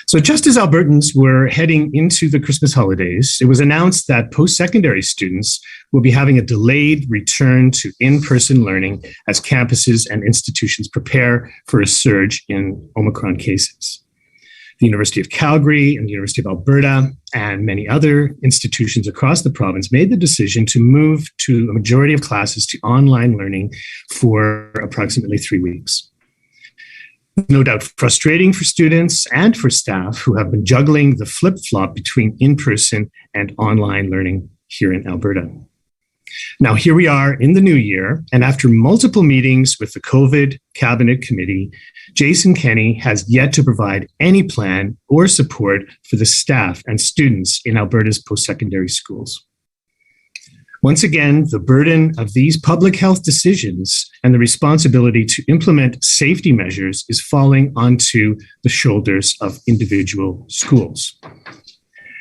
So just as Albertans were heading into the Christmas holidays, it was announced that post-secondary students will be having a delayed return to in-person learning as campuses and institutions prepare for a surge in Omicron cases. The University of Calgary and the University of Alberta and many other institutions across the province made the decision to move to a majority of classes to online learning for approximately 3 weeks. No doubt frustrating for students and for staff who have been juggling the flip-flop between in-person and online learning here in Alberta. Now, here we are in the new year, and after multiple meetings with the COVID Cabinet Committee, Jason Kenney has yet to provide any plan or support for the staff and students in Alberta's post-secondary schools. Once again, the burden of these public health decisions and the responsibility to implement safety measures is falling onto the shoulders of individual schools.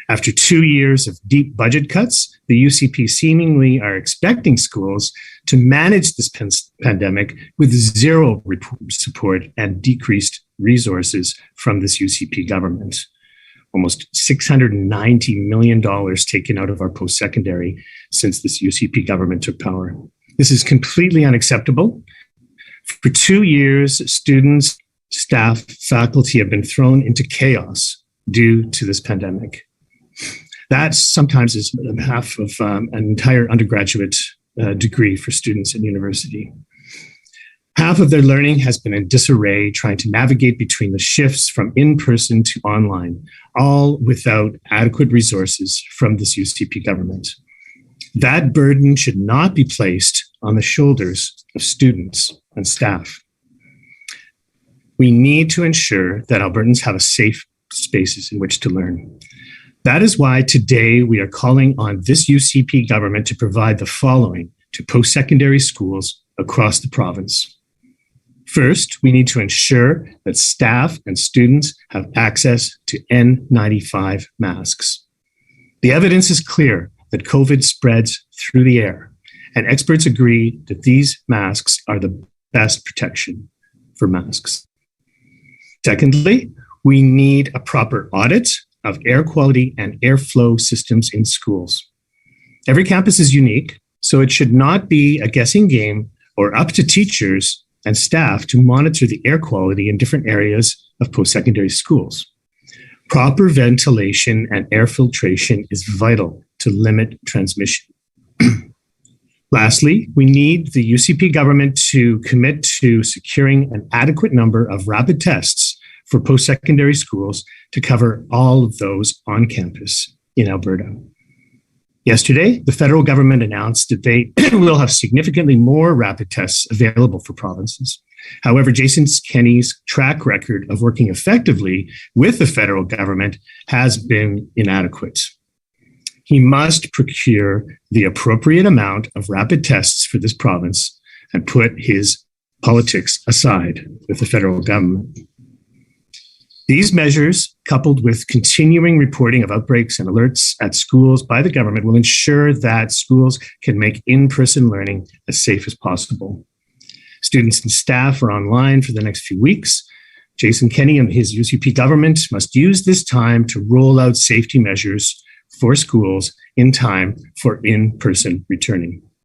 After 2 years of deep budget cuts, the UCP seemingly are expecting schools to manage this pandemic with zero support and decreased resources from this UCP government. Almost $690 million taken out of our post-secondary since this UCP government took power. This is completely unacceptable. For 2 years, students, staff, faculty have been thrown into chaos due to this pandemic. That sometimes is half of an entire undergraduate degree for students at university. Half of their learning has been in disarray, trying to navigate between the shifts from in-person to online, all without adequate resources from this UCP government. That burden should not be placed on the shoulders of students and staff. We need to ensure that Albertans have a safe spaces in which to learn. That is why today we are calling on this UCP government to provide the following to post-secondary schools across the province. First, we need to ensure that staff and students have access to N95 masks. The evidence is clear that COVID spreads through the air, and experts agree that these masks are the best protection for masks. Secondly, we need a proper audit of air quality and airflow systems in schools. Every campus is unique, so it should not be a guessing game or up to teachers and staff to monitor the air quality in different areas of post-secondary schools. Proper ventilation and air filtration is vital to limit transmission. Lastly, we need the UCP government to commit to securing an adequate number of rapid tests for post-secondary schools to cover all of those on campus in Alberta. Yesterday, the federal government announced that they will have significantly more rapid tests available for provinces. However, Jason Kenney's track record of working effectively with the federal government has been inadequate. He must procure the appropriate amount of rapid tests for this province and put his politics aside with the federal government. These measures, coupled with continuing reporting of outbreaks and alerts at schools by the government, will ensure that schools can make in-person learning as safe as possible. Students and staff are online for the next few weeks. Jason Kenney and his UCP government must use this time to roll out safety measures for schools in time for in-person returning.